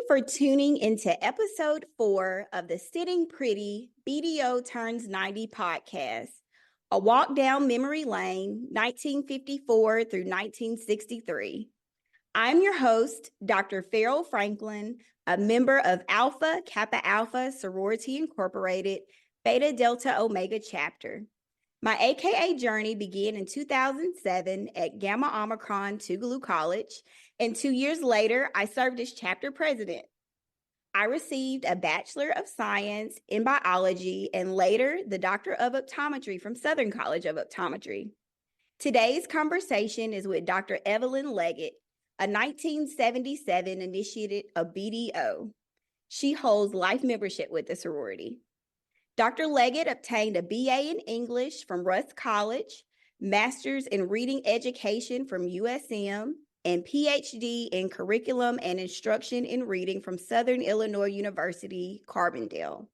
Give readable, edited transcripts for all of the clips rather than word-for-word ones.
for tuning into episode 4 of the Sitting Pretty BDO Turns 90 podcast, a walk down memory lane, 1954 through 1963. I'm your host, Dr. Farrell Franklin, a member of Alpha Kappa Alpha Sorority Incorporated, Beta Delta Omega chapter. My AKA journey began in 2007 at Gamma Omicron Tougaloo College, and 2 years later, I served as chapter president. I received a Bachelor of Science in Biology and later the Doctor of Optometry from Southern College of Optometry. Today's conversation is with Dr. Evelyn Leggett, a 1977 initiate of BDO. She holds life membership with the sorority. Dr. Leggett obtained a BA in English from Russ College, Master's in Reading Education from USM, and PhD in Curriculum and Instruction in Reading from Southern Illinois University, Carbondale.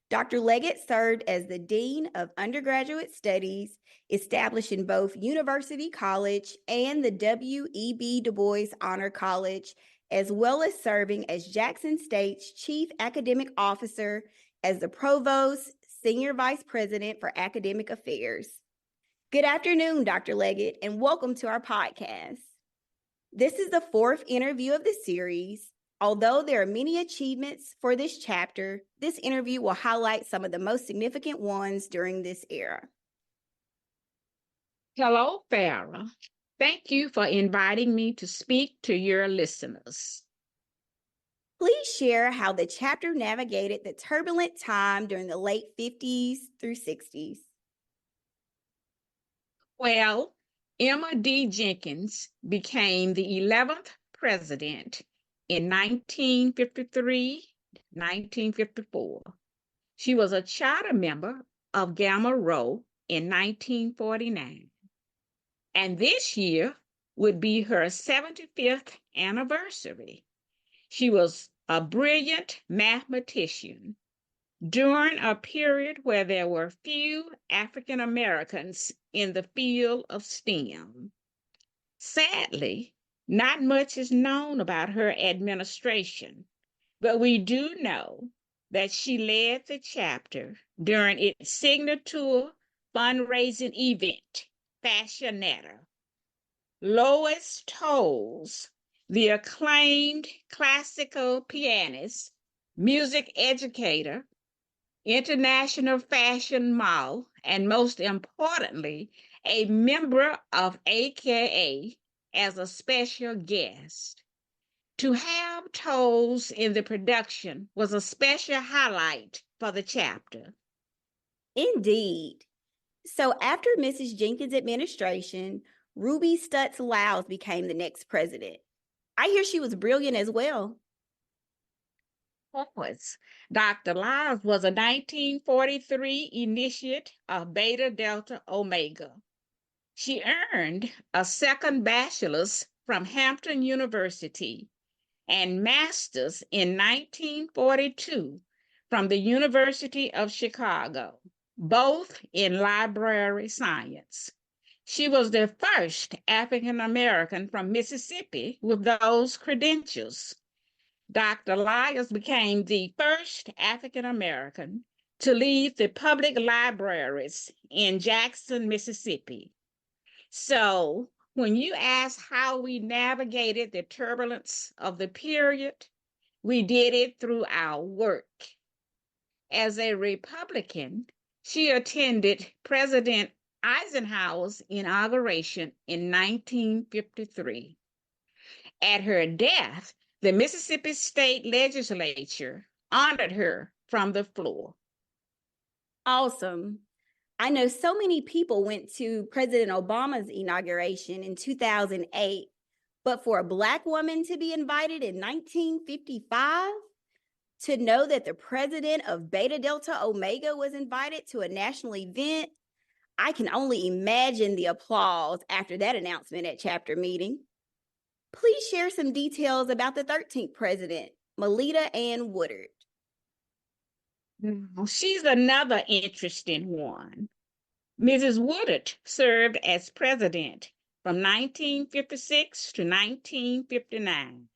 Dr. Leggett served as the Dean of Undergraduate Studies, establishing both University College and the W.E.B. Du Bois Honor College, as well as serving as Jackson State's Chief Academic Officer as the Provost, Senior Vice President for Academic Affairs. Good afternoon, Dr. Leggett, and welcome to our podcast. This is the 4th interview of the series. Although there are many achievements for this chapter, this interview will highlight some of the most significant ones during this era. Hello, Farrah. Thank you for inviting me to speak to your listeners. Please share how the chapter navigated the turbulent time during the late 50s through 60s. Well, Emma D. Jenkins became the 11th president in 1953-1954. She was a charter member of Gamma Rho in 1949. And this year would be her 75th anniversary. She was a brilliant mathematician during a period where there were few African Americans in the field of STEM. Sadly, not much is known about her administration, but we do know that she led the chapter during its signature fundraising event, Fashionetta. Lois Tolles, the acclaimed classical pianist, music educator, international fashion model, and most importantly, a member of AKA as a special guest. To have Tolles in the production was a special highlight for the chapter. Indeed. So after Mrs. Jenkins' administration, Ruby Stutz Lyles became the next president. I hear she was brilliant as well. Poets. Dr. Lyles was a 1943 initiate of Beta Delta Omega. She earned a second bachelor's from Hampton University and master's in 1942 from the University of Chicago, both in library science. She was the first African American from Mississippi with those credentials. Dr. Lyles became the first African American to lead the public libraries in Jackson, Mississippi. So when you ask how we navigated the turbulence of the period, we did it through our work. As a Republican, she attended President Eisenhower's inauguration in 1953. At her death, the Mississippi State Legislature honored her from the floor. Awesome. I know so many people went to President Obama's inauguration in 2008, but for a Black woman to be invited in 1955, to know that the president of Beta Delta Omega was invited to a national event, I can only imagine the applause after that announcement at chapter meeting. Please share some details about the 13th president, Melita Ann Woodard. She's another interesting one. Mrs. Woodard served as president from 1956 to 1959.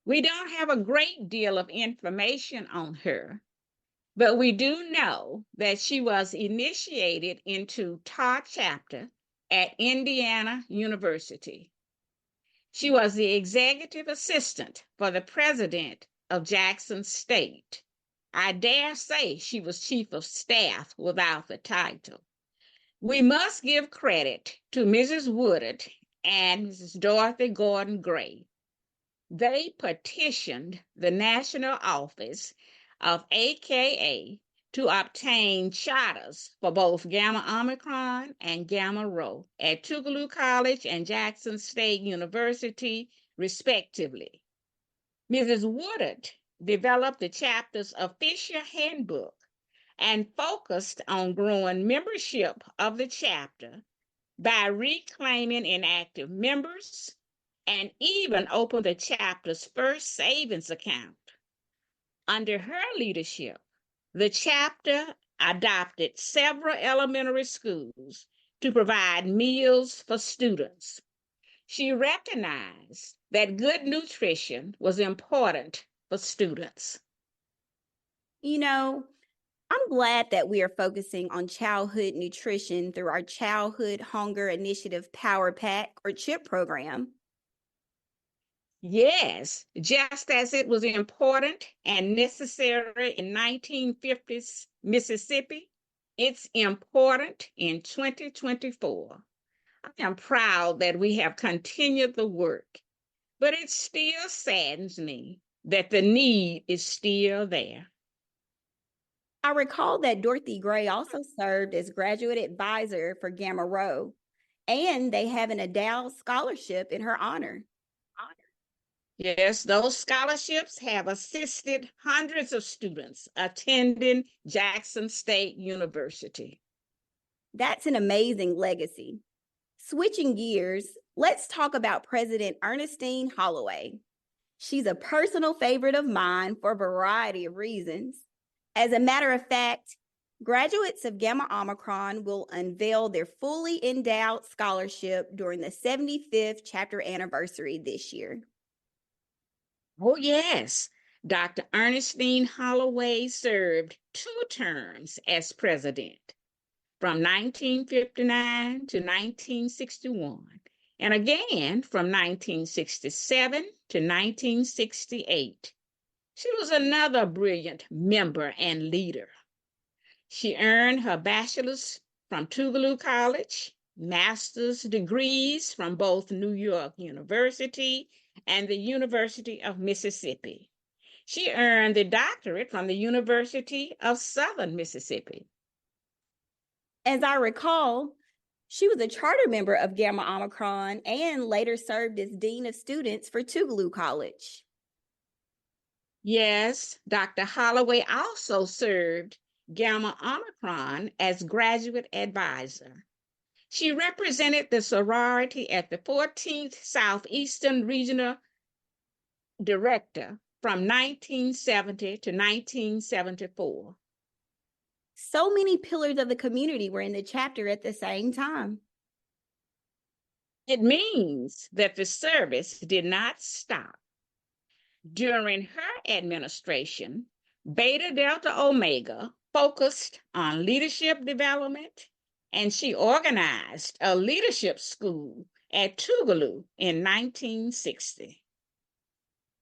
We don't have a great deal of information on her, but we do know that she was initiated into Tau chapter at Indiana University. She was the executive assistant for the president of Jackson State. I dare say she was chief of staff without the title. We must give credit to Mrs. Woodard and Mrs. Dorothy Gordon Gray. They petitioned the national office of AKA to obtain charters for both Gamma Omicron and Gamma Rho at Tougaloo College and Jackson State University, respectively. Mrs. Woodard developed the chapter's official handbook and focused on growing membership of the chapter by reclaiming inactive members and even opened the chapter's first savings account. Under her leadership, the chapter adopted several elementary schools to provide meals for students. She recognized that good nutrition was important for students. You know, I'm glad that we are focusing on childhood nutrition through our Childhood Hunger Initiative Power Pack or CHIP program. Yes, just as it was important and necessary in 1950s Mississippi, it's important in 2024. I am proud that we have continued the work, but it still saddens me that the need is still there. I recall that Dorothy Gray also served as graduate advisor for Gamma Rho, and they have an endowed scholarship in her honor. Yes, those scholarships have assisted hundreds of students attending Jackson State University. That's an amazing legacy. Switching gears, let's talk about President Ernestine Holloway. She's a personal favorite of mine for a variety of reasons. As a matter of fact, graduates of Gamma Omicron will unveil their fully endowed scholarship during the 75th chapter anniversary this year. Oh, yes. Dr. Ernestine Holloway served 2 terms as president from 1959 to 1961, and again from 1967 to 1968. She was another brilliant member and leader. She earned her bachelor's from Tougaloo College, master's degrees from both New York University and the University of Mississippi. She earned the doctorate from the University of Southern Mississippi. As I recall, she was a charter member of Gamma Omicron and later served as Dean of Students for Tougaloo College. Yes, Dr. Holloway also served Gamma Omicron as graduate advisor. She represented the sorority at the 14th Southeastern Regional Director from 1970 to 1974. So many pillars of the community were in the chapter at the same time. It means that the service did not stop. During her administration, Beta Delta Omega focused on leadership development, and she organized a leadership school at Tougaloo in 1960.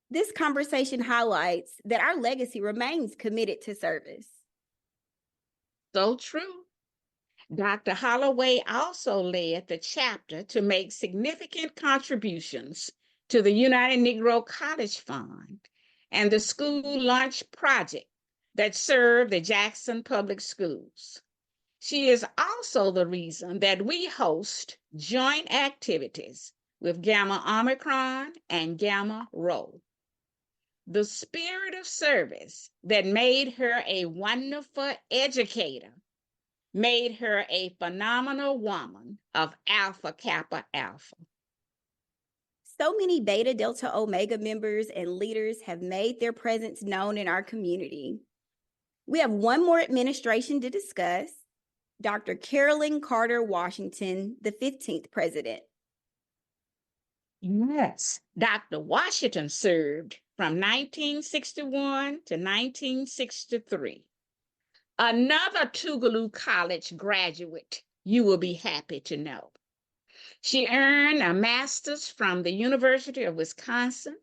This conversation highlights that our legacy remains committed to service. So true. Dr. Holloway also led the chapter to make significant contributions to the United Negro College Fund and the school lunch project that served the Jackson Public Schools. She is also the reason that we host joint activities with Gamma Omicron and Gamma Rho. The spirit of service that made her a wonderful educator made her a phenomenal woman of Alpha Kappa Alpha. So many Beta Delta Omega members and leaders have made their presence known in our community. We have one more administration to discuss, Dr. Carolyn Carter Washington, the 15th president. Yes, Dr. Washington served from 1961 to 1963. Another Tougaloo College graduate, you will be happy to know. She earned a master's from the University of Wisconsin,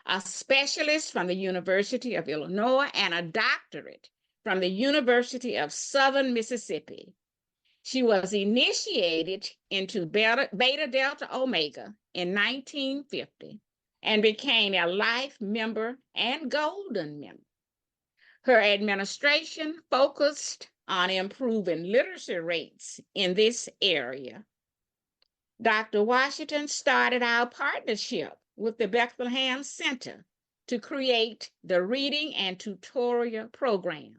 a specialist from the University of Illinois, and a doctorate from the University of Southern Mississippi. She was initiated into Beta Delta Omega in 1950 and became a life member and golden member. Her administration focused on improving literacy rates in this area. Dr. Washington started our partnership with the Bethlehem Center to create the reading and tutorial program.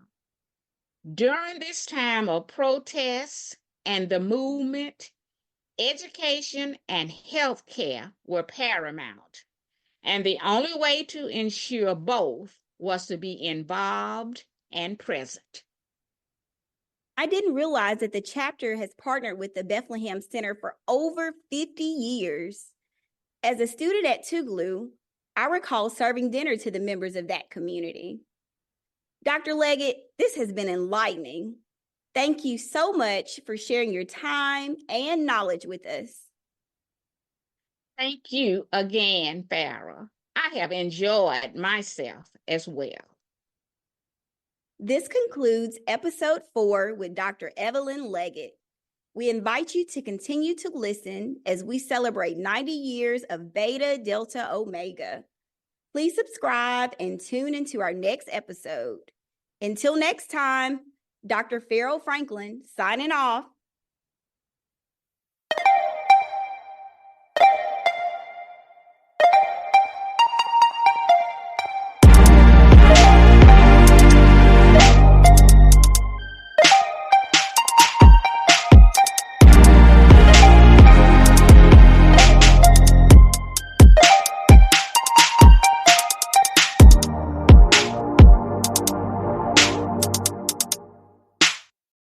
During this time of protests and the movement, education and health care were paramount, and the only way to ensure both was to be involved and present. I didn't realize that the chapter has partnered with the Bethlehem Center for over 50 years. As a student at Tougaloo, I recall serving dinner to the members of that community. Dr. Leggett, this has been enlightening. Thank you so much for sharing your time and knowledge with us. Thank you again, Farah. I have enjoyed myself as well. This concludes episode 4 with Dr. Evelyn Leggett. We invite you to continue to listen as we celebrate 90 years of Beta Delta Omega. Please subscribe and tune into our next episode. Until next time, Dr. Farrell Franklin signing off.